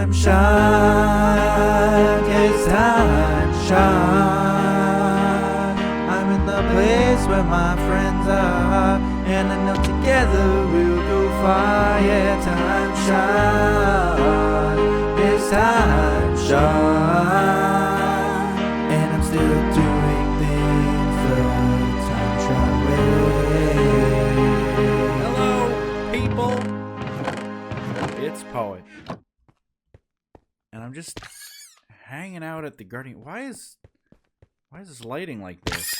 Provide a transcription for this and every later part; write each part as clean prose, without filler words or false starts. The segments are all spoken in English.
Time shot, it's time shot. I'm in the place where my friends are, and I know together we'll go far. Yeah, time shot, it's time shot, and I'm still doing things the time shot way. Hello, people. It's Poet. And I'm just hanging out at the Guardian. Why is this lighting like this?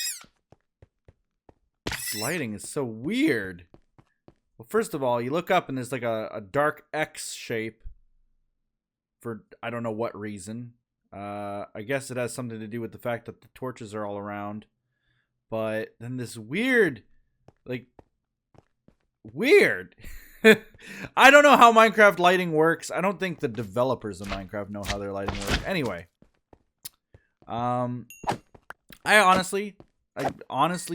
This lighting is so weird. Well, first of all, you look up and there's like a dark X shape for I don't know what reason. I guess it has something to do with the fact that the torches are all around. But then this weird, weird. I don't know how Minecraft lighting works. I don't think the developers of Minecraft know how their lighting works. Anyway, I honestly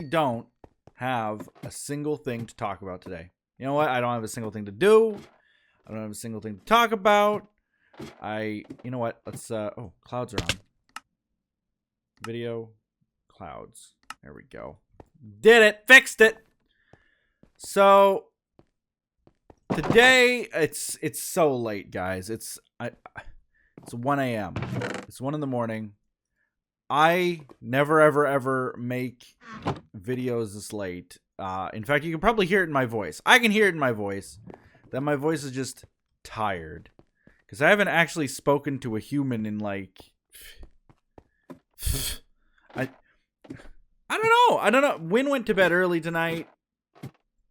don't have a single thing to talk about today. You know what? I don't have a single thing to do. I don't have a single thing to talk about. You know what? Let's oh, clouds are on. Video, clouds. There we go. Did it. Fixed it. So today it's so late, guys. It's 1 a.m. It's 1 in the morning. I never ever make videos this late. In fact, you can probably hear it in my voice. I can hear it in my voice that my voice is just tired because I haven't actually spoken to a human in like I don't know. Win went to bed early tonight.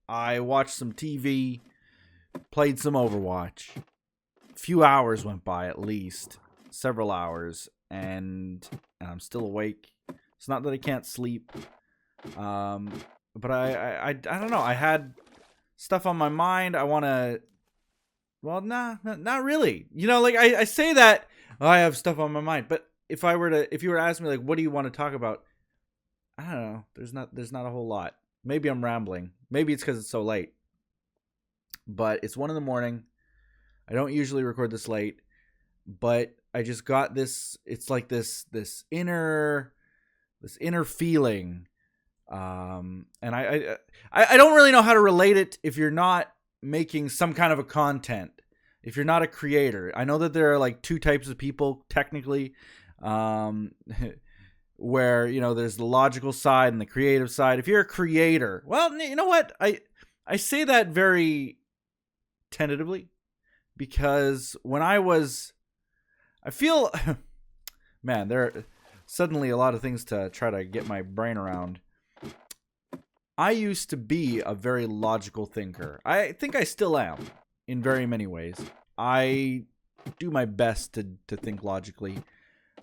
I watched some TV. Played some Overwatch. A few hours went by at least. Several hours. And I'm still awake. It's not that I can't sleep. But I don't know. I had stuff on my mind. I want to... Well, not really. You know, like I say that I have stuff on my mind. But if you were to ask me, like, what do you want to talk about? I don't know. There's not a whole lot. Maybe I'm rambling. Maybe it's because it's so late. But it's 1 in the morning. I don't usually record this late, but I just got this. It's like this inner feeling, and I don't really know how to relate it if you're not making some kind of a content. If you're not a creator, I know that there are like two types of people technically, where there's the logical side and the creative side. If you're a creator, well, you know what I say that very tentatively because when I feel man, there are suddenly a lot of things to try to get my brain around. I used to be a very logical thinker. I think I still am in very many ways. I do my best to think logically.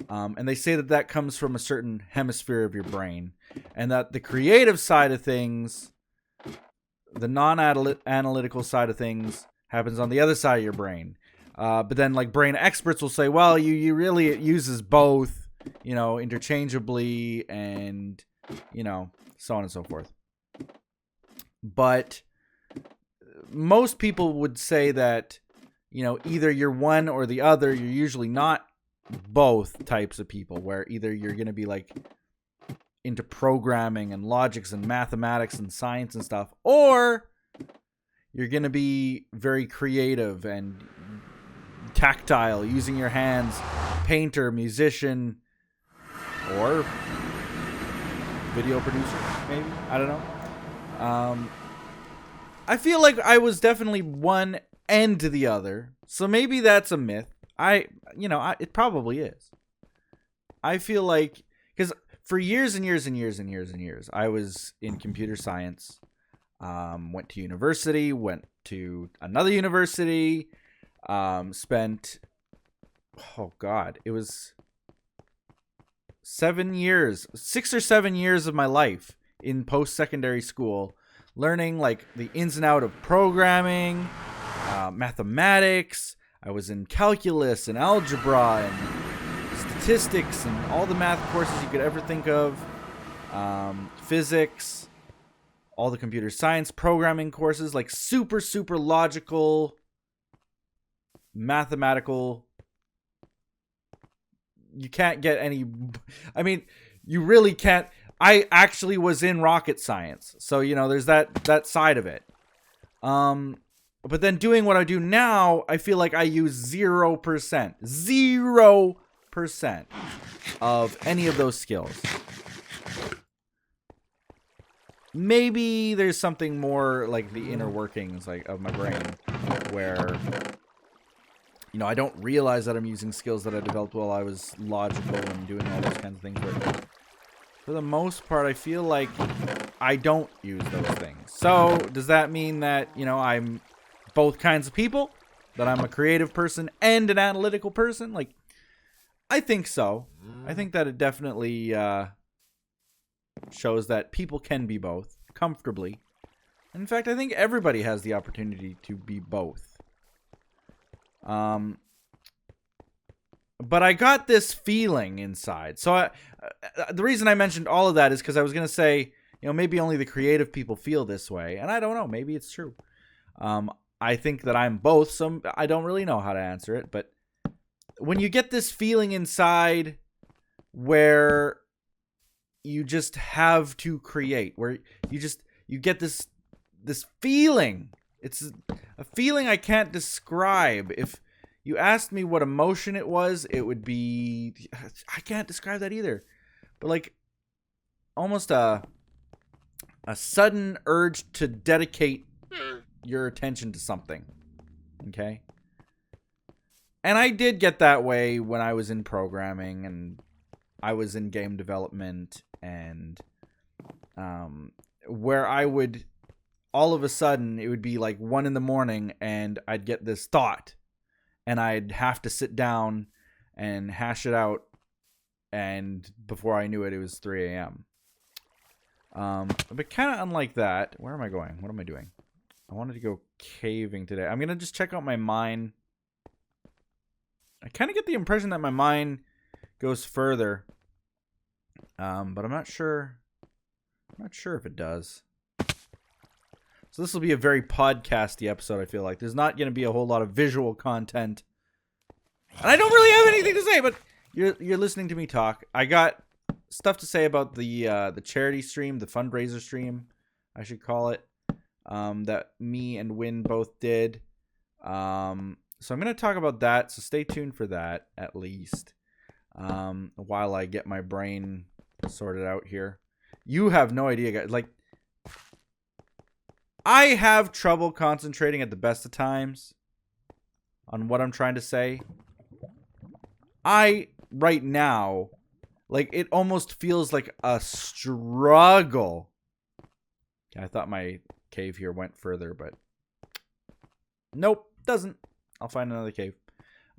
And they say that comes from a certain hemisphere of your brain, and that the creative side of things, the non-analytical side of things, happens on the other side of your brain. But then, like, brain experts will say, well, you really, it uses both, interchangeably, and, so on and so forth. But most people would say that, either you're one or the other. You're usually not both types of people, where either you're going to be, like, into programming and logics and mathematics and science and stuff, or you're going to be very creative and tactile, using your hands, painter, musician, or video producer, maybe. I don't know. I feel like I was definitely one end to the other, so maybe that's a myth. It probably is. I feel like, because for years and years and years and years and years, I was in computer science. Went to university, went to another university, spent, it was 6 or 7 years of my life in post-secondary school, learning like the ins and out of programming, mathematics. I was in calculus and algebra and statistics and all the math courses you could ever think of, physics, all the computer science programming courses, like super logical, mathematical you can't get any. I mean, you really can't. I actually was in rocket science, so you know there's that side of it. But then doing what I do now, I feel like I use 0% of any of those skills. Maybe there's something more like the inner workings like of my brain where, you know, I don't realize that I'm using skills that I developed while I was logical and doing all those kinds of things. But for the most part, I feel like I don't use those things. So does that mean that, you know, I'm both kinds of people? That I'm a creative person and an analytical person? Like, I think so. I think that it definitely shows that people can be both comfortably. In fact, I think everybody has the opportunity to be both. But I got this feeling inside. So the reason I mentioned all of that is because I was going to say, you know, maybe only the creative people feel this way. And I don't know. Maybe it's true. I think that I'm both. So I don't really know how to answer it. But when you get this feeling inside where you just have to create, where you get this feeling. It's a feeling I can't describe. If you asked me what emotion it was, it would be, I can't describe that either. But like almost a sudden urge to dedicate your attention to something. Okay? And I did get that way when I was in programming and I was in game development, and where I would all of a sudden it would be like 1 a.m. and I'd get this thought and I'd have to sit down and hash it out, and before I knew it, it was 3 a.m. But kind of unlike that. Where am I going? What am I doing? I wanted to go caving today. I'm gonna just check out my mine. I kind of get the impression that my mine goes further, but I'm not sure. I'm not sure if it does. So this will be a very podcasty episode. I feel like there's not going to be a whole lot of visual content, and I don't really have anything to say. But you're listening to me talk. I got stuff to say about the charity stream, the fundraiser stream, I should call it, that me and Win both did. So I'm going to talk about that. So stay tuned for that at least. While I get my brain sorted out here. You have no idea, guys. Like, I have trouble concentrating at the best of times on what I'm trying to say. Right now, like, it almost feels like a struggle. I thought my cave here went further, but nope, doesn't. I'll find another cave.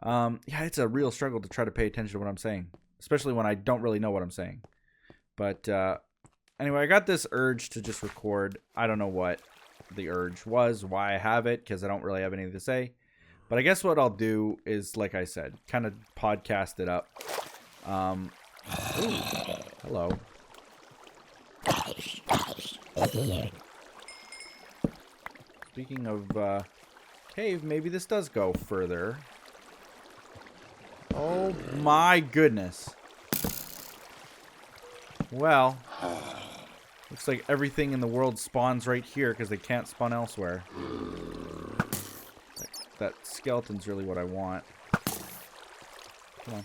Yeah, it's a real struggle to try to pay attention to what I'm saying, especially when I don't really know what I'm saying. But anyway, I got this urge to just record. I don't know what the urge was, why I have it, because I don't really have anything to say. But I guess what I'll do is, like I said, kind of podcast it up. Ooh, hello. Speaking of cave, maybe this does go further. Oh my goodness. Well, looks like everything in the world spawns right here because they can't spawn elsewhere. That skeleton's really what I want. Come on.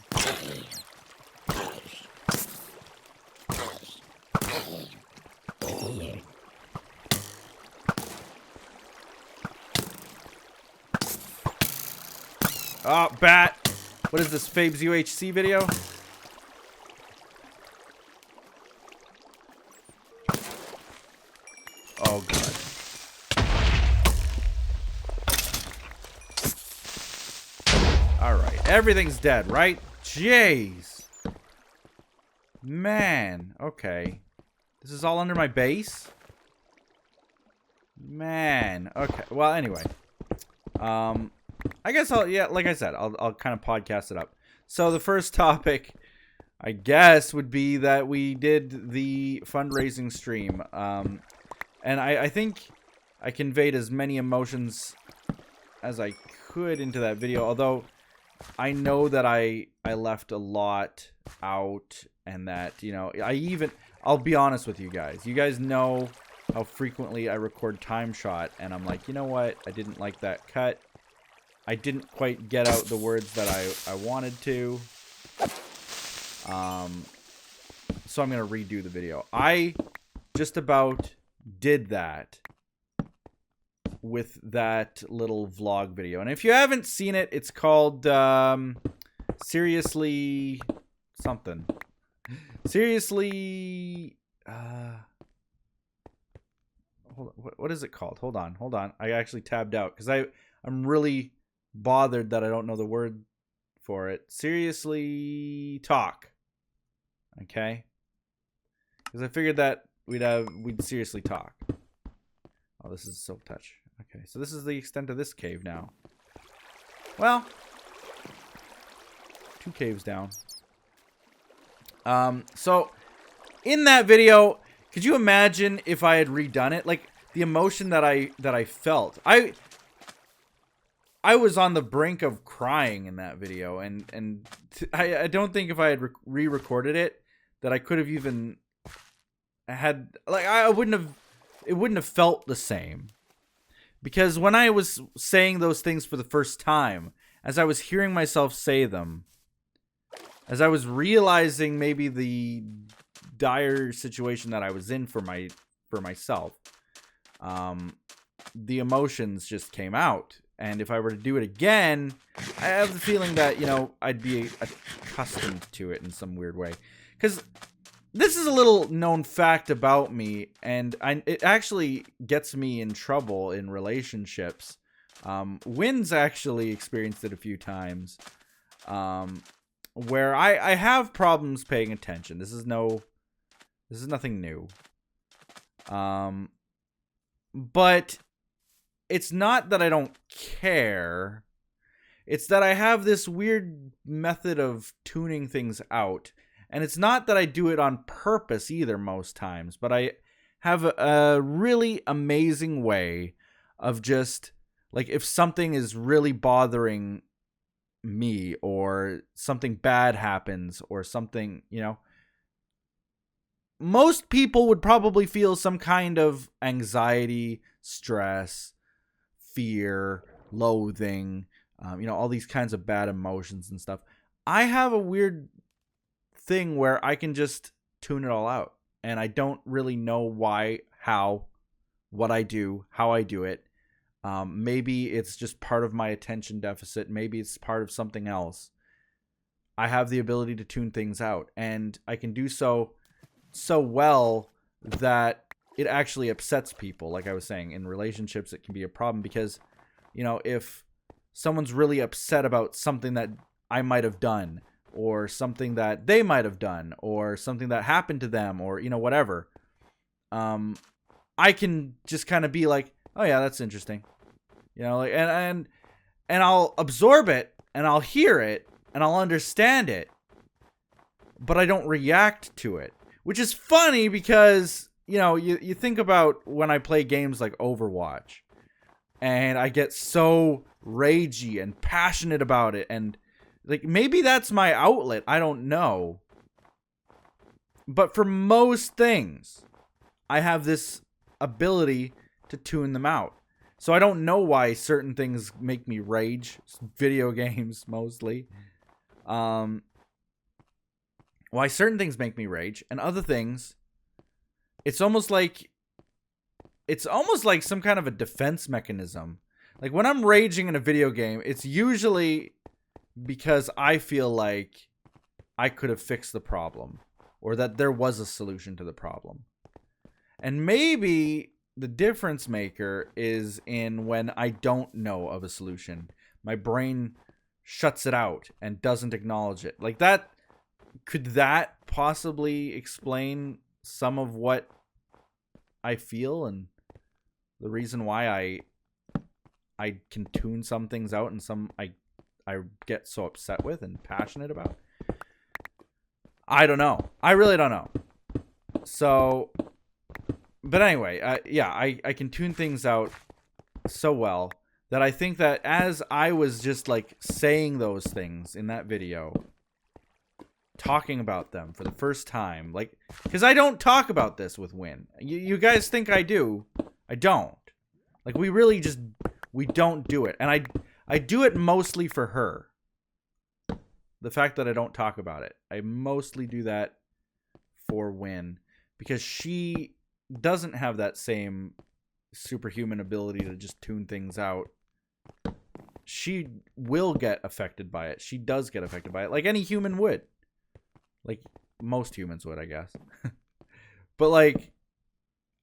Oh, bat! What is this, Fabe's UHC video? Oh, God. Alright, everything's dead, right? Jeez. Man, okay. This is all under my base? Man, okay. Well, anyway. I guess yeah, like I said, I'll kind of podcast it up. So the first topic, I guess, would be that we did the fundraising stream. And I think I conveyed as many emotions as I could into that video. Although I know that I I left a lot out, and that, you know, I'll be honest with you guys. You guys know how frequently I record TimeShot, and I'm like, you know what? I didn't like that cut. I didn't quite get out the words that I wanted to. So I'm going to redo the video. I just about did that with that little vlog video. And if you haven't seen it, it's called Seriously something. Seriously hold on, what is it called? Hold on. I actually tabbed out because I'm really bothered that I don't know the word for it. Seriously talk. Okay? Because I figured that we'd seriously talk. Oh, this is silk touch. Okay, so this is the extent of this cave now. Well, 2 caves down. So in that video, could you imagine if I had redone it? Like the emotion that I felt. I was on the brink of crying in that video, and I don't think if I had re-recorded it that I could have even had, like, it wouldn't have felt the same. Because when I was saying those things for the first time, as I was hearing myself say them, as I was realizing maybe the dire situation that I was in for myself, the emotions just came out. And if I were to do it again, I have the feeling that, you know, I'd be accustomed to it in some weird way. Because this is a little known fact about me, and it actually gets me in trouble in relationships. Wynn's actually experienced it a few times, where I have problems paying attention. This is nothing new. But it's not that I don't care. It's that I have this weird method of tuning things out. And it's not that I do it on purpose either most times, but I have a really amazing way of just, like, if something is really bothering me or something bad happens or something, you know, most people would probably feel some kind of anxiety, stress, fear, loathing, you know, all these kinds of bad emotions and stuff. I have a weird thing where I can just tune it all out, and I don't really know why, how, what I do, how I do it. Maybe it's just part of my attention deficit. Maybe it's part of something else. I have the ability to tune things out, and I can do so well that it actually upsets people. Like I was saying, in relationships, it can be a problem because, you know, if someone's really upset about something that I might have done, or something that they might have done, or something that happened to them, or, you know, whatever, I can just kind of be like, oh yeah, that's interesting, you know, like, and I'll absorb it, and I'll hear it, and I'll understand it, but I don't react to it, which is funny because, you know, you think about when I play games like Overwatch, and I get so ragey and passionate about it, and like, maybe that's my outlet. I don't know. But for most things, I have this ability to tune them out. So I don't know why certain things make me rage. Video games, mostly. Why certain things make me rage, and other things, it's almost like some kind of a defense mechanism. Like, when I'm raging in a video game, it's usually because I feel like I could have fixed the problem, or that there was a solution to the problem. And maybe the difference maker is in when I don't know of a solution. My brain shuts it out and doesn't acknowledge it. Like, that, could that possibly explain some of what I feel and the reason why I can tune some things out and some I get so upset with and passionate about? I don't know. I really don't know. So, but anyway, yeah, I can tune things out so well that I think that as I was just like saying those things in that video, talking about them for the first time. Like, because I don't talk about this with Win. You guys think I do. I don't. Like, we don't do it. And I do it mostly for her. The fact that I don't talk about it. I mostly do that for Win. Because she doesn't have that same superhuman ability to just tune things out. She will get affected by it. She does get affected by it. Like any human would. Like most humans would, I guess. But like,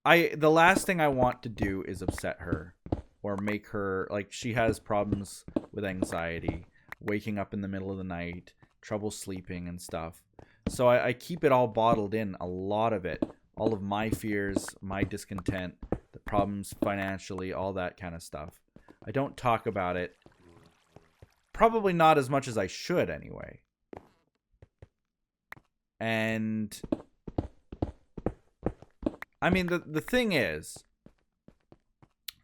the last thing I want to do is upset her. Or make her, like, she has problems with anxiety. Waking up in the middle of the night. Trouble sleeping and stuff. So I keep it all bottled in. A lot of it. All of my fears, my discontent, the problems financially, all that kind of stuff. I don't talk about it. Probably not as much as I should anyway. And I mean, the thing is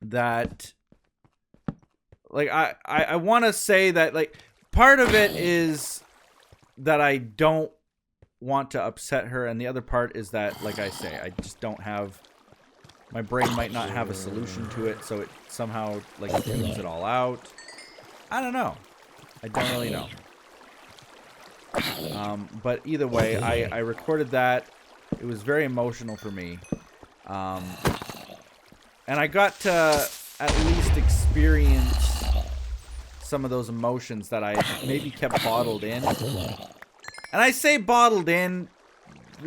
that, like, I want to say that, like, part of it is that I don't want to upset her, and the other part is that, like I say, I just don't have, my brain might not have a solution to it, so it somehow, like, tunes it all out. I don't know. I don't really know. But either way, I recorded that. It was very emotional for me. And I got to at least experience some of those emotions that I maybe kept bottled in. And I say bottled in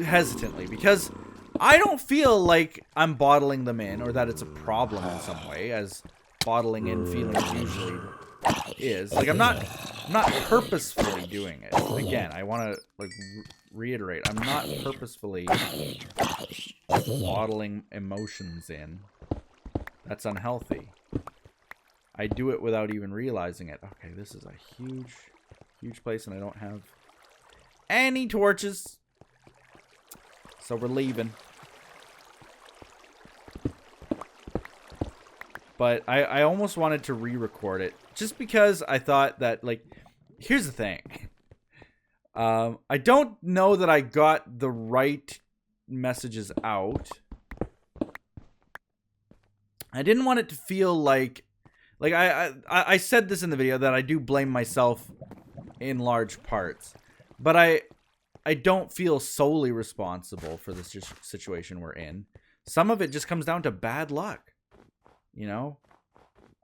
hesitantly because I don't feel like I'm bottling them in or that it's a problem in some way, as bottling in feelings usually is. Like, I'm not purposefully doing it. Again, I want to, like, reiterate, I'm not purposefully bottling emotions in. That's unhealthy. I do it without even realizing it. Okay, this is a huge place, and I don't have any torches. So we're leaving. But I almost wanted to re-record it. Just because I thought that, like, here's the thing. I don't know that I got the right messages out. I didn't want it to feel like I said this in the video that I do blame myself in large parts. But I don't feel solely responsible for this situation we're in. Some of it just comes down to bad luck. You know?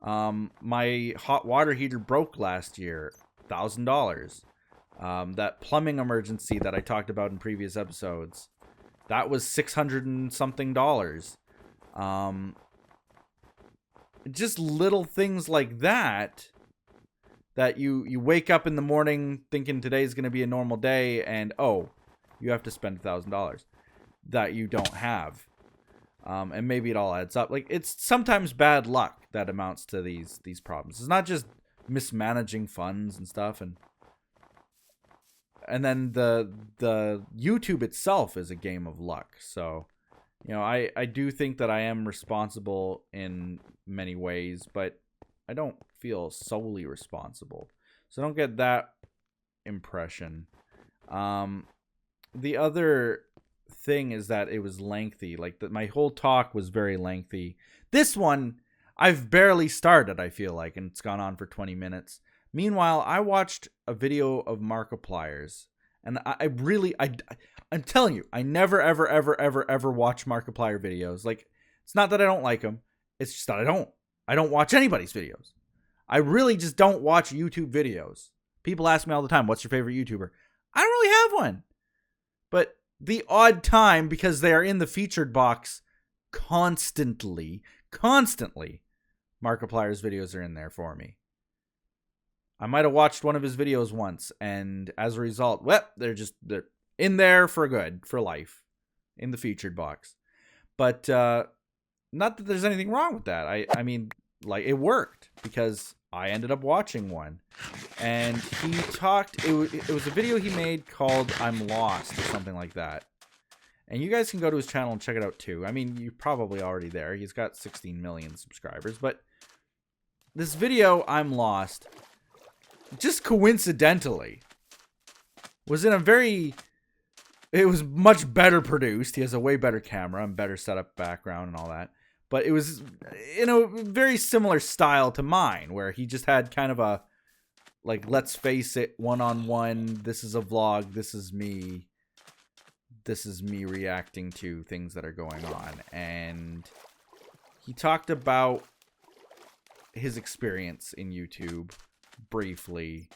My hot water heater broke last year. $1,000. That plumbing emergency that I talked about in previous episodes. That was $600 and something. Just little things like that. That you wake up in the morning thinking today's going to be a normal day, and oh, you have to spend $1,000 that you don't have. And maybe it all adds up. Like, it's sometimes bad luck that amounts to these problems. It's not just mismanaging funds and stuff, and then the YouTube itself is a game of luck. So, you know, I do think that I am responsible in many ways, but I don't feel solely responsible. So don't get that impression. The other thing is that it was lengthy. Like, my whole talk was very lengthy. This one, I've barely started, I feel like, and it's gone on for 20 minutes. Meanwhile, I watched a video of Markiplier's, and I'm telling you, I never, ever watch Markiplier videos. Like, it's not that I don't like them. It's just that I don't watch anybody's videos. I really just don't watch YouTube videos. People ask me all the time, what's your favorite YouTuber? I don't really have one. But the odd time, because they are in the featured box constantly, Markiplier's videos are in there for me. I might have watched one of his videos once, and as a result, well, they're in there for good, for life, in the featured box. But not that there's anything wrong with that. I mean, like, it worked because I ended up watching one, and he talked. It was a video he made called "I'm Lost" or something like that. And you guys can go to his channel and check it out too. I mean, you're probably already there. He's got 16 million subscribers. But this video, "I'm Lost," just coincidentally, was in a very... It was much better produced. He has a way better camera and better setup background and all that. But it was in a very similar style to mine, where he just had kind of a, like, let's face it, one-on-one, this is a vlog, this is me reacting to things that are going on. And he talked about his experience in YouTube briefly,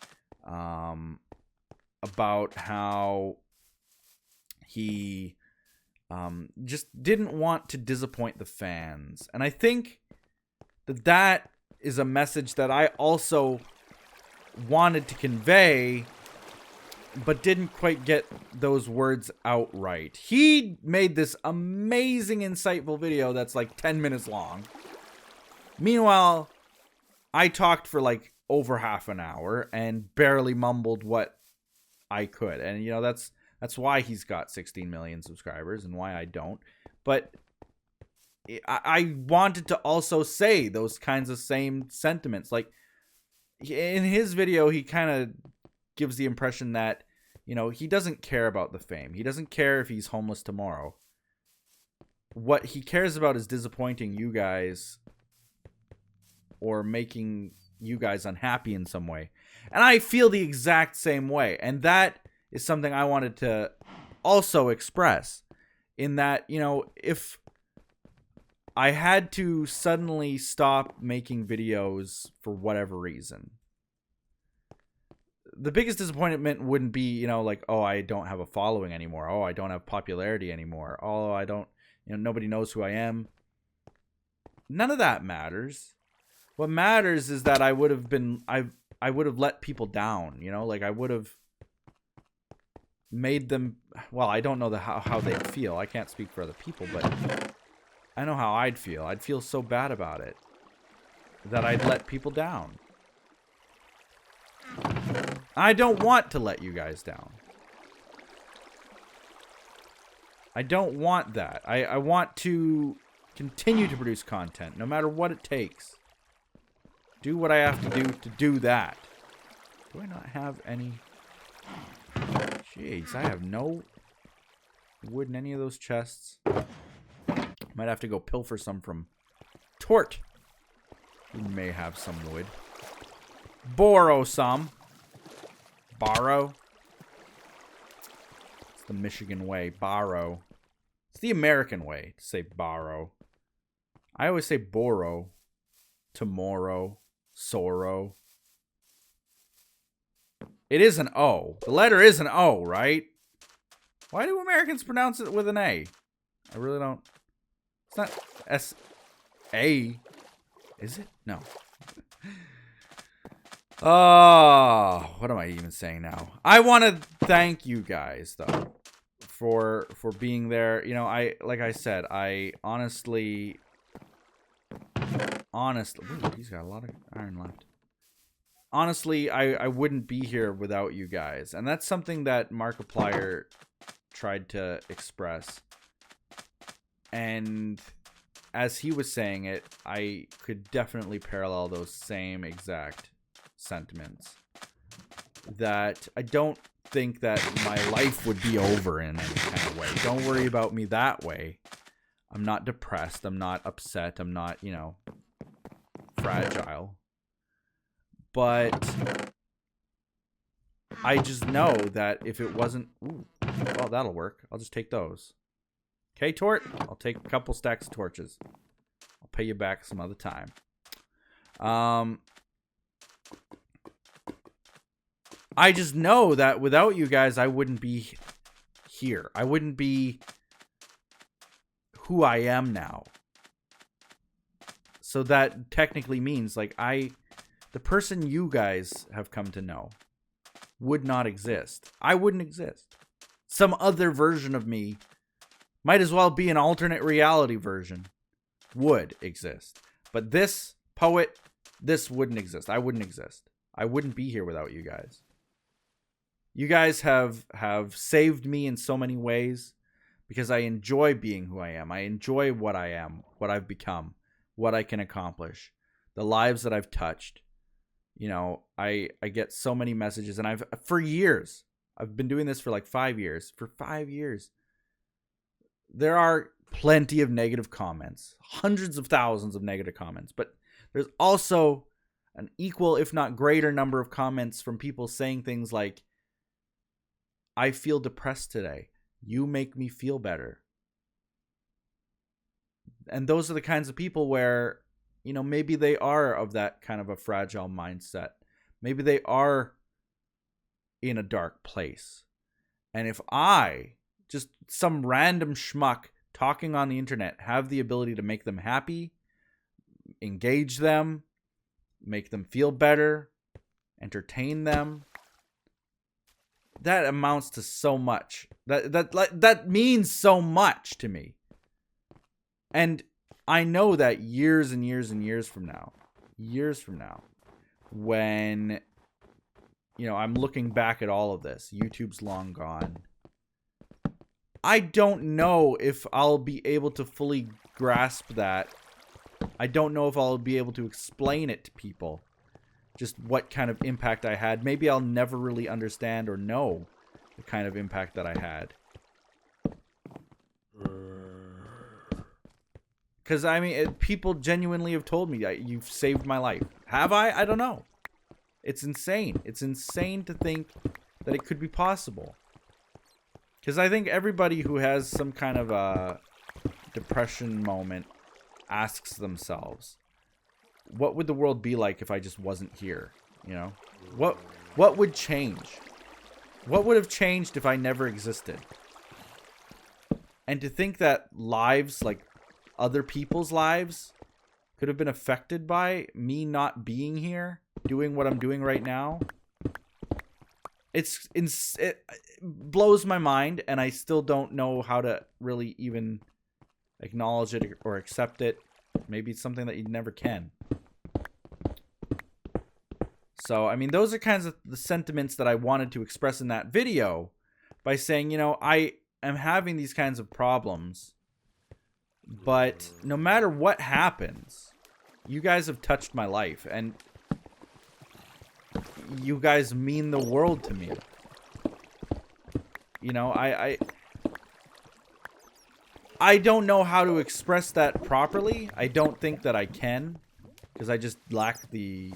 about how he just didn't want to disappoint the fans. And I think that is a message that I also wanted to convey, but didn't quite get those words out right. He made this amazing, insightful video that's like 10 minutes long. Meanwhile, I talked for like over half an hour and barely mumbled what I could. And, you know, that's why he's got 16 million subscribers and why I don't. But I wanted to also say those kinds of same sentiments. Like, in his video, he kind of gives the impression that, you know, he doesn't care about the fame. He doesn't care if he's homeless tomorrow. What he cares about is disappointing you guys or making you guys unhappy in some way. And I feel the exact same way. And that is something I wanted to also express, in that, you know, if I had to suddenly stop making videos for whatever reason, the biggest disappointment wouldn't be, you know, like, oh, I don't have a following anymore. Oh, I don't have popularity anymore. Oh, I don't, you know, nobody knows who I am. None of that matters. What matters is that I would have let people down, you know, like I would have made them, well, I don't know how they feel. I can't speak for other people, but I know how I'd feel. I'd feel so bad about it that I'd let people down. I don't want to let you guys down. I don't want that. I want to continue to produce content, no matter what it takes. Do what I have to do that. Do I not have any... Jeez, I have no wood in any of those chests. Might have to go pilfer some from Tort. He may have some wood. Borrow some. Borrow. It's the Michigan way. Borrow. It's the American way to say borrow. I always say borrow. Tomorrow. Sorrow. It is an O. The letter is an O, right? Why do Americans pronounce it with an A? I really don't. It's not S-A. Is it? No. Oh, what am I even saying now? I want to thank you guys, though, for being there. You know, like I said, I honestly, ooh, he's got a lot of iron left. Honestly, I wouldn't be here without you guys. And that's something that Markiplier tried to express. And as he was saying it, I could definitely parallel those same exact sentiments. That I don't think that my life would be over in any kind of way. Don't worry about me that way. I'm not depressed. I'm not upset. I'm not, you know, fragile. But I just know that if it wasn't... Ooh, well, that'll work. I'll just take those. Okay, Tort? I'll take a couple stacks of torches. I'll pay you back some other time. I just know that without you guys, I wouldn't be here. I wouldn't be who I am now. So that technically means, like, the person you guys have come to know would not exist. I wouldn't exist. Some other version of me, might as well be an alternate reality version, would exist. But this poet, this wouldn't exist. I wouldn't exist. I wouldn't be here without you guys. You guys have saved me in so many ways because I enjoy being who I am. I enjoy what I am, what I've become, what I can accomplish, the lives that I've touched. You know, I get so many messages, and for years I've been doing this for like 5 years. For 5 years. There are plenty of negative comments. Hundreds of thousands of negative comments. But there's also an equal, if not greater, number of comments from people saying things like, I feel depressed today. You make me feel better. And those are the kinds of people where, you know, maybe they are of that kind of a fragile mindset. Maybe they are in a dark place. And if I, just some random schmuck talking on the internet, have the ability to make them happy, engage them, make them feel better, entertain them, that amounts to so much. That means so much to me. And I know that years and years and years from now, when, you know, I'm looking back at all of this, YouTube's long gone. I don't know if I'll be able to fully grasp that. I don't know if I'll be able to explain it to people. Just what kind of impact I had. Maybe I'll never really understand or know the kind of impact that I had. Because, I mean, people genuinely have told me, you've saved my life. Have I? I don't know. It's insane. It's insane to think that it could be possible. Because I think everybody who has some kind of a depression moment asks themselves, what would the world be like if I just wasn't here? You know? What would change? What would have changed if I never existed? And to think that lives, like other people's lives, could have been affected by me not being here, doing what I'm doing right now, it blows my mind, and I still don't know how to really even acknowledge it or accept it. Maybe it's something that you never can. So, I mean, those are kinds of the sentiments that I wanted to express in that video by saying, you know, I am having these kinds of problems, but no matter what happens, you guys have touched my life, and you guys mean the world to me. You know, I don't know how to express that properly. I don't think that I can, because I just lack the...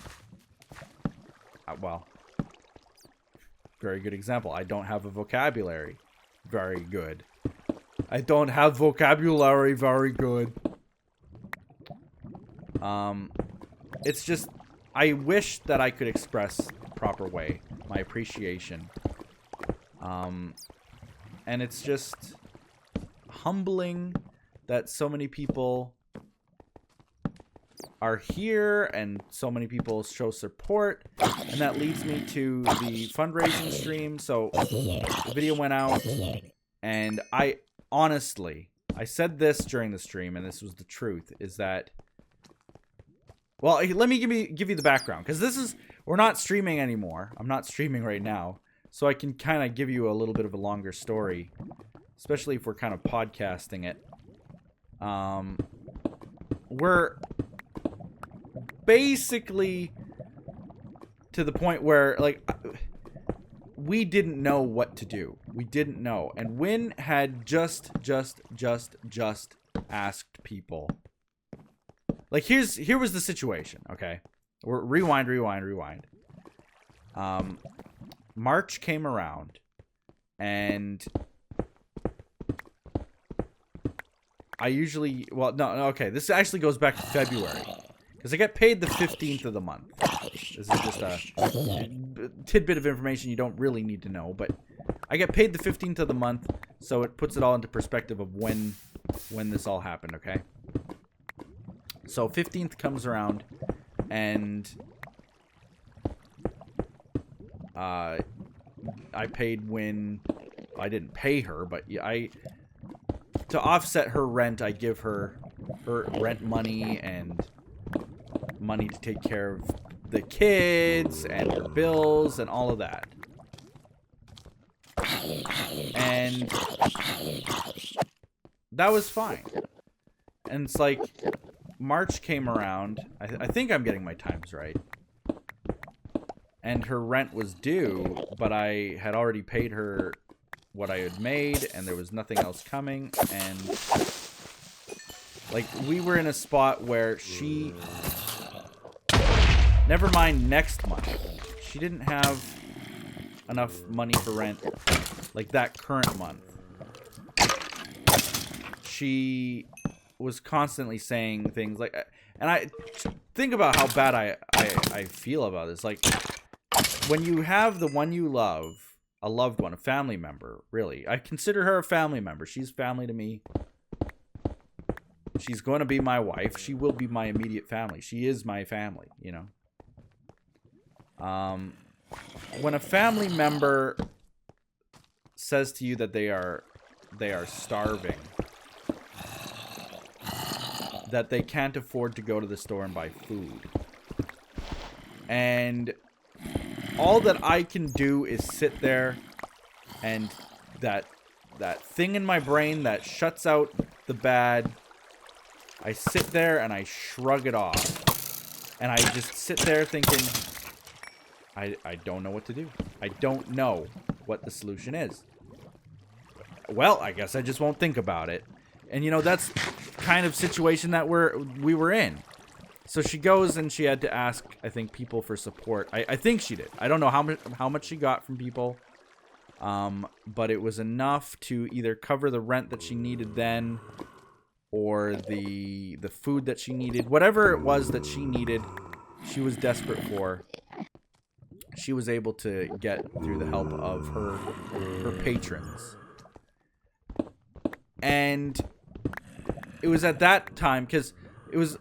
well, very good example. I don't have a vocabulary. Very good. I don't have vocabulary. Very good. It's just, I wish that I could express the proper way my appreciation. And it's just humbling that so many people are here and so many people show support, and that leads me to the fundraising stream. So the video went out, and I honestly, I said this during the stream, and this was the truth, is that, well, let me give you the background, because this is, we're not streaming anymore. I'm not streaming right now, so I can kind of give you a little bit of a longer story, especially if we're kind of podcasting it. We're basically to the point where, like, we didn't know what to do. We didn't know. And Win had just asked people. Like, here was the situation, okay? Rewind. March came around, and I usually, well, no, okay, this actually goes back to February, because I get paid the 15th of the month. This is just a tidbit of information you don't really need to know, but I get paid the 15th of the month, so it puts it all into perspective of when this all happened, okay? So 15th comes around, and I paid Win. I didn't pay her, but to offset her rent, I give her rent money and money to take care of the kids and her bills and all of that. And that was fine. And it's like, March came around. I think I'm getting my times right. and her rent was due, but I had already paid her what I had made, and there was nothing else coming, and like we were in a spot where she, never mind next month, she didn't have enough money for rent like that current month. She was constantly saying things like, and I think about how bad I feel about this. Like, when you have the one you love, a loved one, a family member, really, I consider her a family member. She's family to me. She's going to be my wife. She will be my immediate family. She is my family, you know. When a family member says to you that they are starving, that they can't afford to go to the store and buy food, and all that I can do is sit there, and that thing in my brain that shuts out the bad, I sit there and I shrug it off, and I just sit there thinking, I don't know what to do. I don't know what the solution is. Well, I guess I just won't think about it. And, you know, that's kind of situation that we were in. So she goes and she had to ask, I think, people for support. I think she did. I don't know how much she got from people. But it was enough to either cover the rent that she needed then, or the food that she needed. Whatever it was that she needed, she was desperate for. She was able to get through the help of her patrons. And it was at that time, because it was,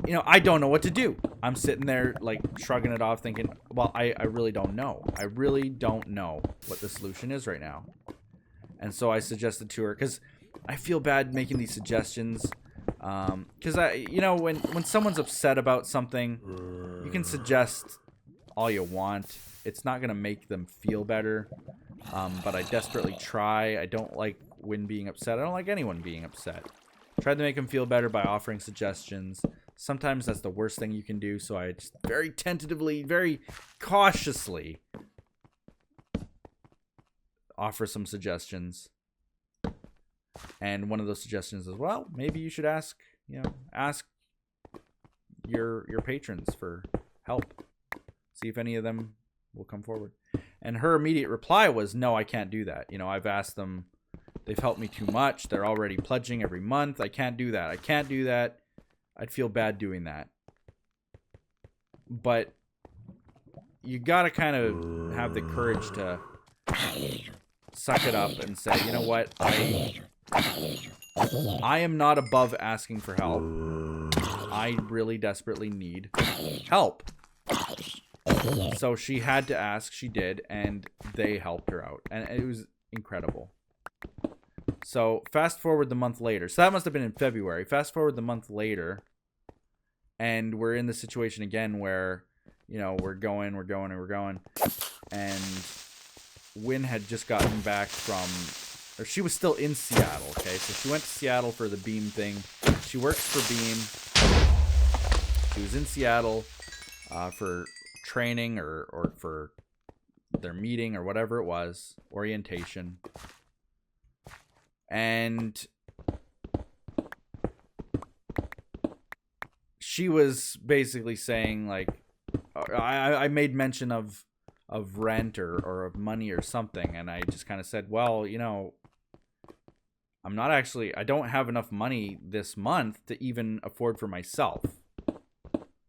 you know, I don't know what to do. I'm sitting there, like, shrugging it off, thinking, well, I really don't know. I really don't know what the solution is right now. And so I suggested to her, because I feel bad making these suggestions. Because, you know, when someone's upset about something, you can suggest all you want. It's not going to make them feel better. But I desperately try. I don't like when being upset. I don't like anyone being upset. Tried to make them feel better by offering suggestions. Sometimes that's the worst thing you can do, so I just very tentatively, very cautiously offer some suggestions. And one of those suggestions is, well, maybe you should ask your patrons for help. See if any of them will come forward. And her immediate reply was, no, I can't do that. You know, I've asked them. They've helped me too much. They're already pledging every month. I can't do that. I can't do that. I'd feel bad doing that. But you got to kind of have the courage to suck it up and say, you know what? I am not above asking for help. I really desperately need help. So she had to ask. She did. And they helped her out. And it was incredible. So fast forward the month later. So that must have been in February. Fast forward the month later, and we're in the situation again where, you know, we're going. And Wynn had just gotten back from, or she was still in Seattle, okay? So she went to Seattle for the Beam thing. She works for Beam. She was in Seattle for training or for their meeting or whatever it was, orientation. And she was basically saying, like, I made mention of rent or of money or something, and I just kind of said, well, you know, I don't have enough money this month to even afford for myself.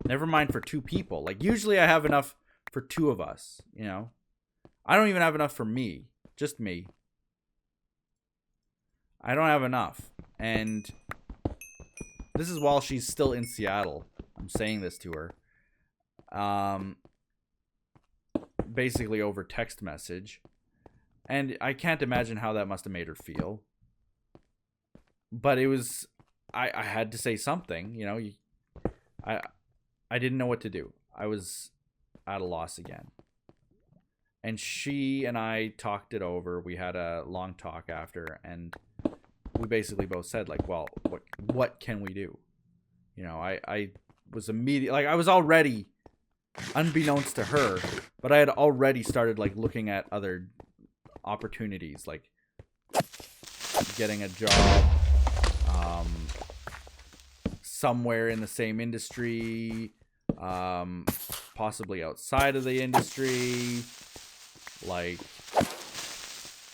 Never mind for two people. Like, usually I have enough for two of us, you know. I don't even have enough for me. Just me. I don't have enough. And this is while she's still in Seattle. I'm saying this to her. Basically over text message. And I can't imagine how that must have made her feel. But it was, I had to say something, you know. I didn't know what to do. I was at a loss again. And she and I talked it over. We had a long talk after, and we basically both said, like, well, what can we do? You know, I was immediately, like, I was already unbeknownst to her, but I had already started like looking at other opportunities, like getting a job somewhere in the same industry, possibly outside of the industry, like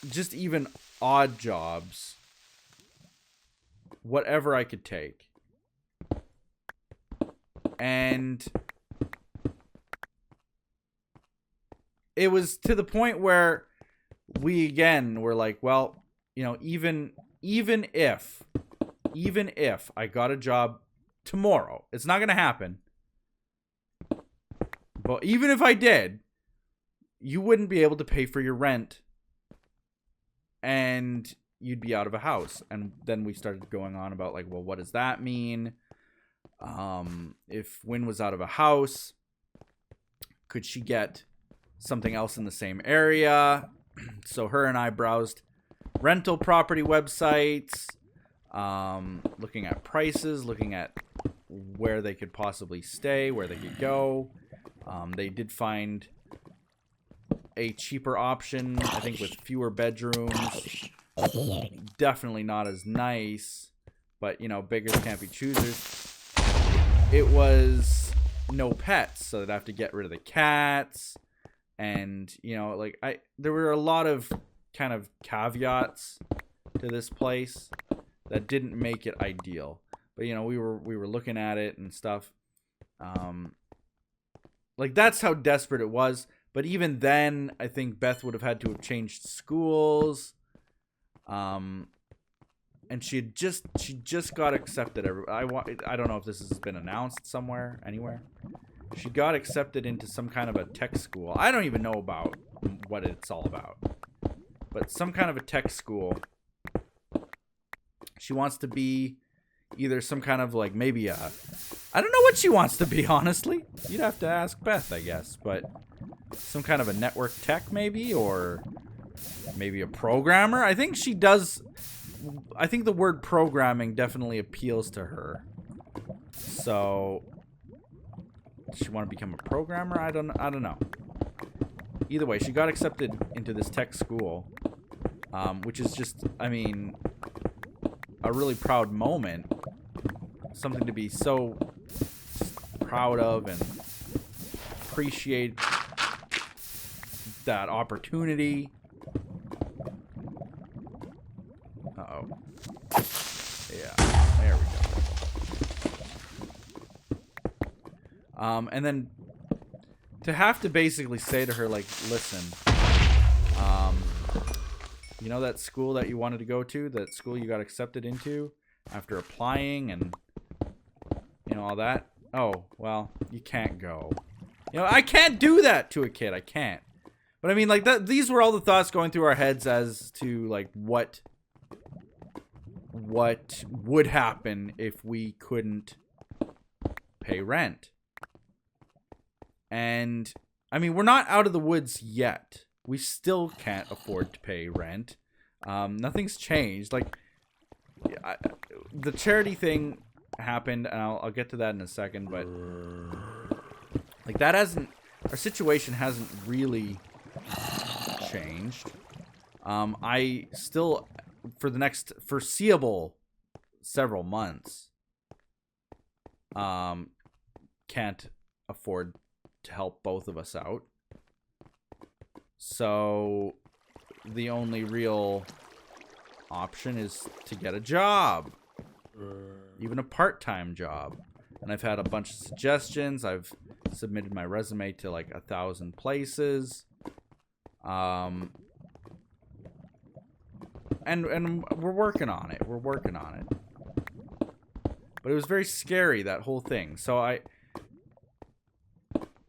just even odd jobs, whatever I could take. And it was to the point where we again were like, well, you know, even if I got a job tomorrow, it's not going to happen. But even if I did, you wouldn't be able to pay for your rent and you'd be out of a house. And then we started going on about like, well, what does that mean? If Wynn was out of a house, could she get something else in the same area? So her and I browsed rental property websites, looking at prices, looking at where they could possibly stay, where they could go. They did find a cheaper option, I think with fewer bedrooms. Definitely not as nice, but, you know, beggars can't be choosers. It was no pets, so they'd have to get rid of the cats. And, you know, like, there were a lot of kind of caveats to this place that didn't make it ideal. But, you know, we were looking at it and stuff. Like, that's how desperate it was. But even then, I think Beth would have had to have changed schools. And she just got accepted. I don't know if this has been announced somewhere, anywhere. She got accepted into some kind of a tech school. I don't even know about what it's all about. But some kind of a tech school. She wants to be either some kind of like maybe I don't know what she wants to be, honestly. You'd have to ask Beth, I guess. But some kind of a network tech maybe, or maybe a programmer. I think she does. I think the word programming definitely appeals to her. So, does she want to become a programmer? I don't know. Either way, she got accepted into this tech school, which is just, I mean, a really proud moment. Something to be so proud of and appreciate that opportunity. Uh-oh. Yeah, there we go. And then to have to basically say to her, like, listen, you know that school that you wanted to go to, that school you got accepted into after applying and, you know, all that? Oh, well, you can't go. You know, I can't do that to a kid. I can't. But I mean, like, these were all the thoughts going through our heads as to, like, what would happen if we couldn't pay rent. And, I mean, we're not out of the woods yet. We still can't afford to pay rent. Nothing's changed. Like, the charity thing happened, and I'll get to that in a second, but, like, that hasn't, our situation hasn't really changed. I still, for the next foreseeable several months, can't afford to help both of us out. So the only real option is to get a job, even a part-time job. And I've had a bunch of suggestions. I've submitted my resume to like 1,000 places. And we're working on it. We're working on it. But it was very scary, that whole thing. So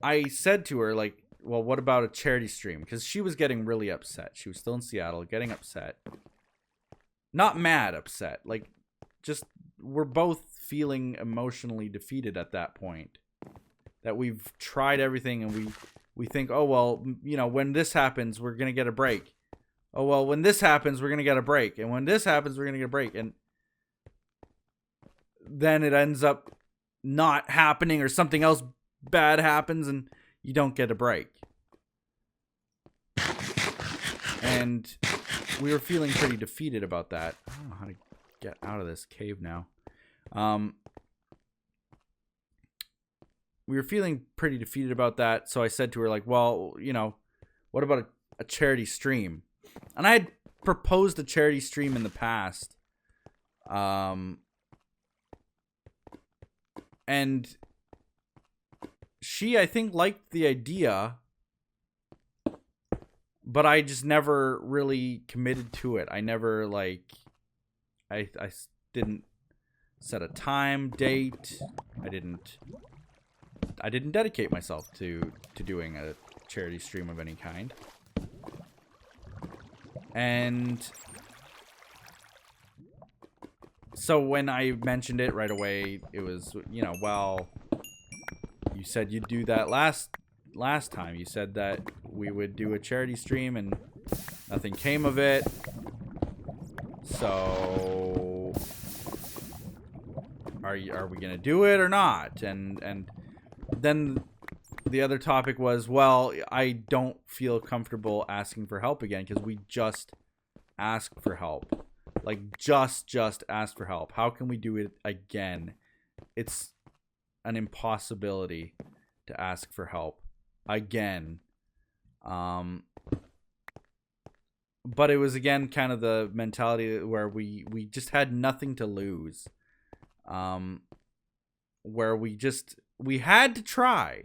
I said to her, like, well, what about a charity stream? Because she was getting really upset. She was still in Seattle, getting upset. Not mad upset. Like, just, we're both feeling emotionally defeated at that point. That we've tried everything and we think, oh, well, you know, when this happens, we're going to get a break. Oh, well, when this happens, we're going to get a break. And when this happens, we're going to get a break. And then it ends up not happening or something else bad happens. And you don't get a break. And we were feeling pretty defeated about that. I don't know how to get out of this cave now. We were feeling pretty defeated about that, so I said to her, like, well, you know, what about a charity stream? And I had proposed a charity stream in the past. And she, I think, liked the idea, but I just never really committed to it. I never, like, I didn't set a time, date. I didn't dedicate myself to doing a charity stream of any kind. And so when I mentioned it right away, it was, you know, well, you said you'd do that last time. You said that we would do a charity stream and nothing came of it. So are we going to do it or not? And then the other topic was, well, I don't feel comfortable asking for help again because we just asked for help. Like, just asked for help. How can we do it again? It's an impossibility to ask for help again. But it was, again, kind of the mentality where we just had nothing to lose. Where we had to try.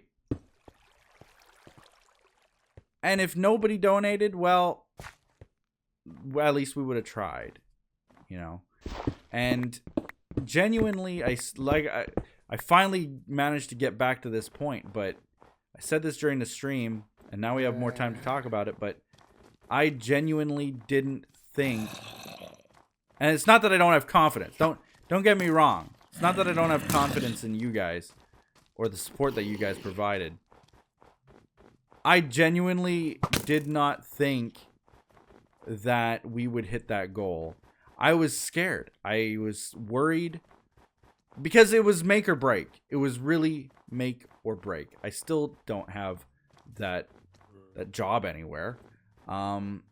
And if nobody donated, well, at least we would have tried, you know. And genuinely, I finally managed to get back to this point, but I said this during the stream, and now we have more time to talk about it, but I genuinely didn't think, and it's not that I don't have confidence. Don't get me wrong. It's not that I don't have confidence in you guys or the support that you guys provided. I genuinely did not think that we would hit that goal. I was scared. I was worried because it was make or break. It was really make or break. I still don't have that job anywhere. And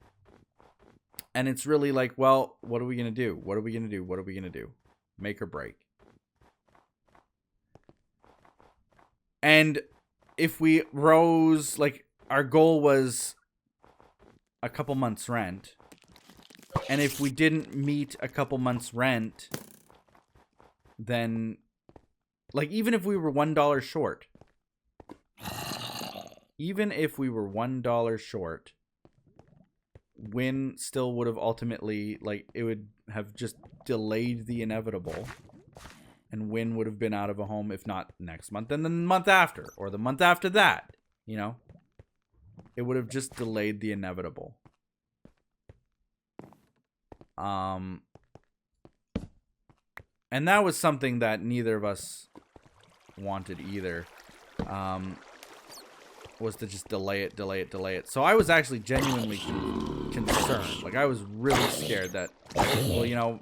it's really like, well, what are we going to do? What are we going to do? What are we going to do? Make or break. And if we rose, like, our goal was a couple months rent. And if we didn't meet a couple months rent, then, like, even if we were $1 short, Win still would have ultimately, like, it would have just delayed the inevitable. And Win would have been out of a home, if not next month, then the month after, or the month after that, you know? It would have just delayed the inevitable. And that was something that neither of us wanted either. Was to just delay it. So I was actually genuinely concerned. Like, I was really scared that, well, you know,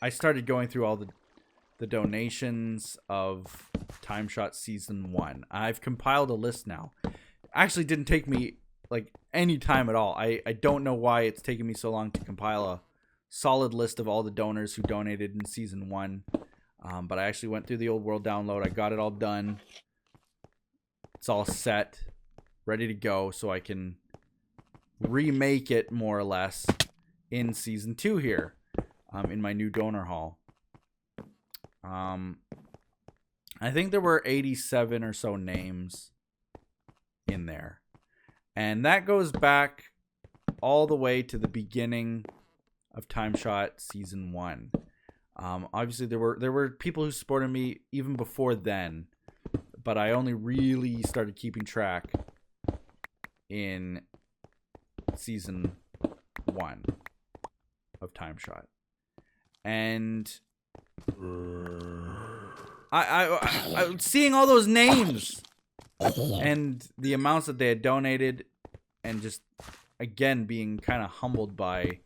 I started going through all the donations of TimeShot Season 1. I've compiled a list now. Actually didn't take me, like, any time at all. I don't know why it's taken me so long to compile a solid list of all the donors who donated in Season 1. But I actually went through the old world download. I got it all done. It's all set, ready to go, so I can remake it more or less in Season 2 here, in my new donor hall. I think there were 87 or so names in there. And that goes back all the way to the beginning of TimeShot Season 1. Obviously, there were people who supported me even before then, but I only really started keeping track in Season 1 of TimeShot. And I seeing all those names and the amounts that they had donated, and just, again, being kind of humbled by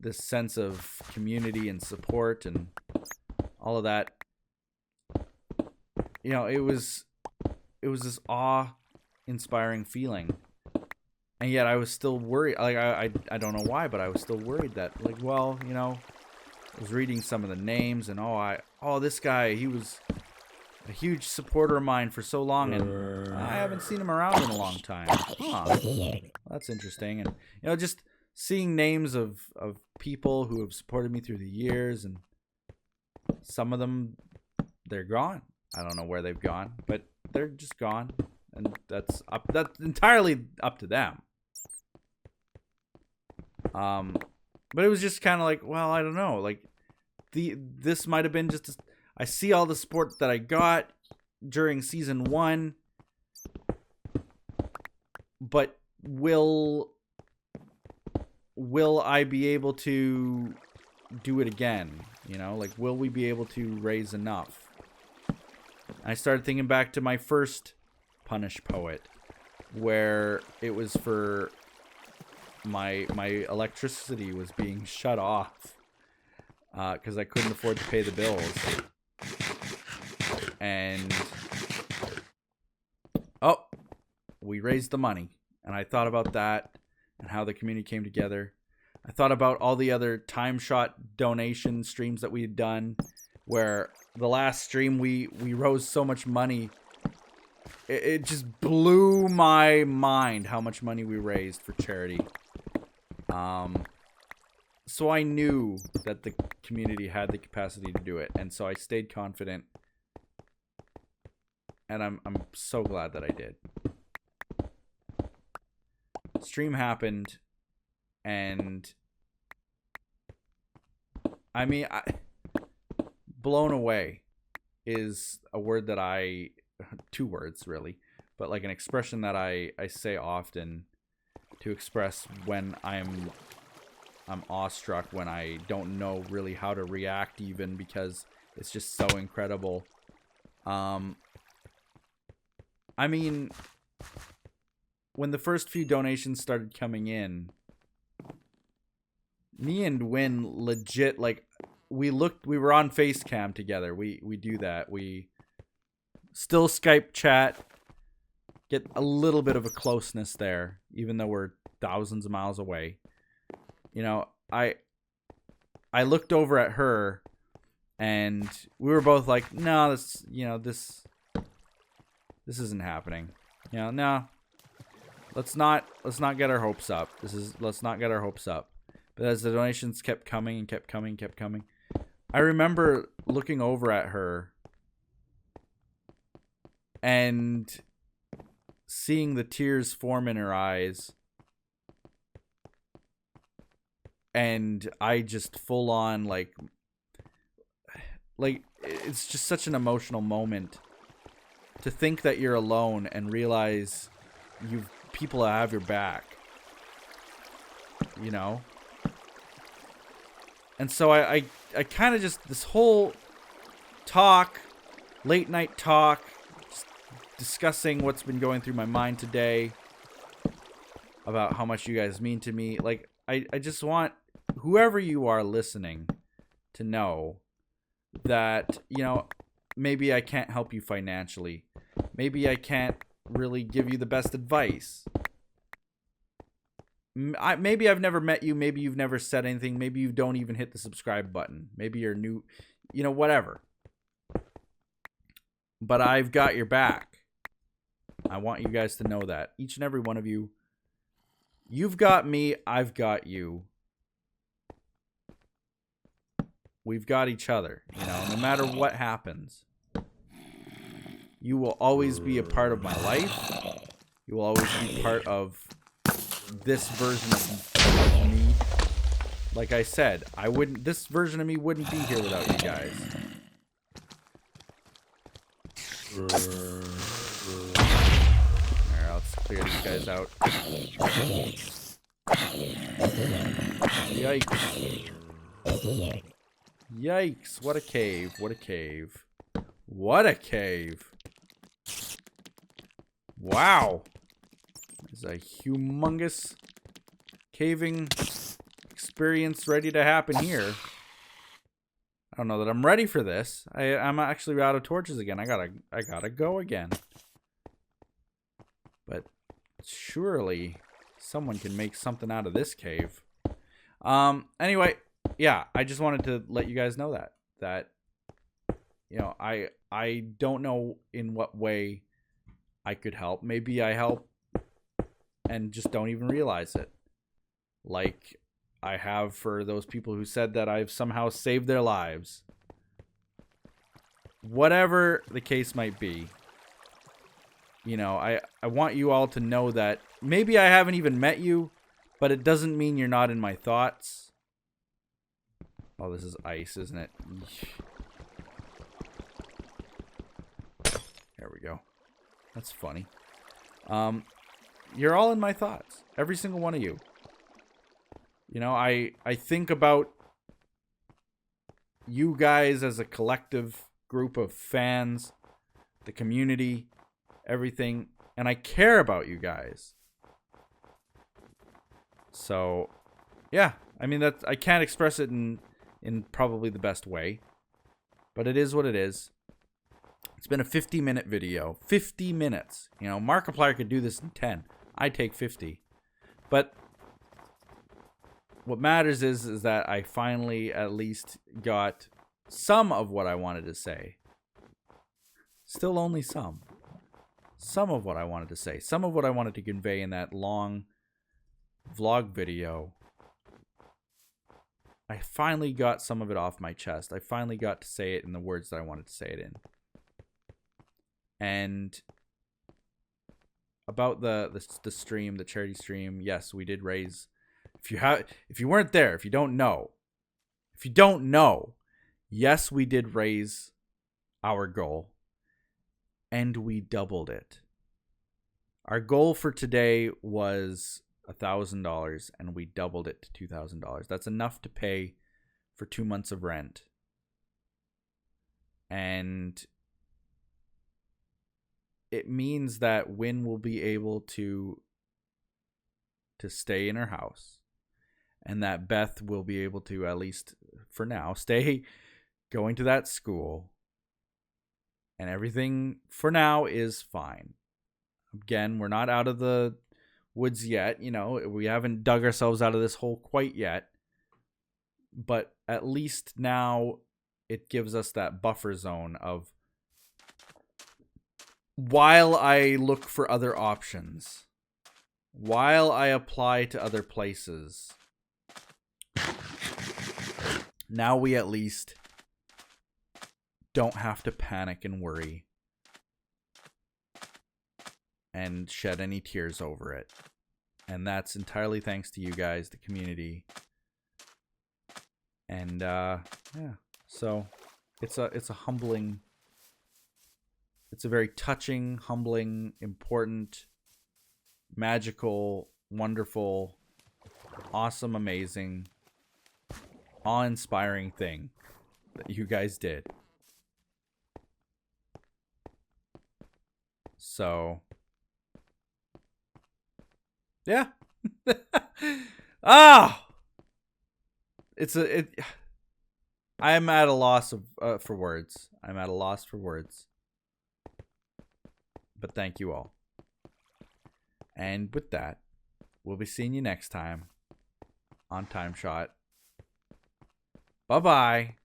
this sense of community and support and all of that. you know, it was this awe-inspiring feeling. And yet I was still worried. Like, I don't know why, but I was still worried that, like, well, you know, I was reading some of the names, and this guy, he was a huge supporter of mine for so long, and I haven't seen him around in a long time. Huh. That's interesting. And, you know, just seeing names of people who have supported me through the years, and some of them, they're gone. I don't know where they've gone, but they're just gone. And that's entirely up to them. But it was just kind of like, well, I don't know. Like, this might have been just I see all the support that I got during season 1, but will I be able to do it again? You know, like, will we be able to raise enough? I started thinking back to my first Punish Poet, where it was for my electricity was being shut off because I couldn't afford to pay the bills. And we raised the money, and I thought about that and how the community came together. I thought about all the other TimeShot donation streams that we had done, where the last stream we rose so much money. It just blew my mind how much money we raised for charity. So I knew that the community had the capacity to do it, and so I stayed confident. And I'm so glad that I did. Stream happened, and I mean, blown away is a word that 2 words really, but like an expression that I say often to express when I'm awestruck, when I don't know really how to react, even because it's just so incredible. I mean, when the first few donations started coming in, me and Win legit, like, we were on FaceCam together. We do that. We still Skype chat, get a little bit of a closeness there, even though we're thousands of miles away. You know, I looked over at her, and we were both like, no, this isn't happening. You know, no. Let's not get our hopes up. Let's not get our hopes up. But as the donations kept coming and kept coming, I remember looking over at her and seeing the tears form in her eyes. And I just full on like it's just such an emotional moment to think that you're alone and realize people have your back, you know? And so I kind of just, this whole talk, late night talk, just discussing what's been going through my mind today about how much you guys mean to me. Like, I just want whoever you are listening to know that, you know, maybe I can't help you financially. Maybe I can't really give you the best advice. Maybe I've never met you. Maybe you've never said anything. Maybe you don't even hit the subscribe button. Maybe you're new, you know, whatever. But I've got your back. I want you guys to know that. Each and every one of you. You've got me. I've got you. We've got each other. You know, no matter what happens. You will always be a part of my life. You will always be part of this version of me. Like I said, this version of me wouldn't be here without you guys. Alright, let's clear these guys out. Yikes. Yikes, what a cave, what a cave. What a cave. Wow. There's a humongous caving experience ready to happen here. I don't know that I'm ready for this. I'm actually out of torches again. I gotta go again. But surely someone can make something out of this cave. Anyway, yeah, I just wanted to let you guys know that you know, I don't know in what way I could help. Maybe I help and just don't even realize it. Like I have for those people who said that I've somehow saved their lives. Whatever the case might be, you know, I want you all to know that maybe I haven't even met you, but it doesn't mean you're not in my thoughts. Oh, this is ice, isn't it? There we go. That's funny. You're all in my thoughts. Every single one of you. You know, I think about you guys as a collective group of fans, the community, everything, and I care about you guys. So, yeah, I mean, that I can't express it in probably the best way, but it is what it is. It's been a 50-minute video. 50 minutes. You know, Markiplier could do this in 10. I take 50. But what matters is that I finally at least got some of what I wanted to say. Still only some. Some of what I wanted to say. Some of what I wanted to convey in that long vlog video. I finally got some of it off my chest. I finally got to say it in the words that I wanted to say it in. And about the stream, the charity stream, yes, we did raise. If you weren't there, if you don't know, yes, we did raise our goal, and we doubled it. Our goal for today was $1,000, and we doubled it to $2,000. That's enough to pay for 2 months of rent. And it means that Win will be able to stay in her house, and that Beth will be able to, at least for now, stay going to that school, and everything for now is fine. Again, we're not out of the woods yet. You know, we haven't dug ourselves out of this hole quite yet, but at least now it gives us that buffer zone of, while I look for other options, while I apply to other places, now we at least don't have to panic and worry and shed any tears over it. And that's entirely thanks to you guys, the community. And yeah, so it's a humbling, it's a very touching, humbling, important, magical, wonderful, awesome, amazing, awe-inspiring thing that you guys did. So, yeah. I'm at a loss for words. I'm at a loss for words. But thank you all. And with that, we'll be seeing you next time on TimeShot. Bye-bye.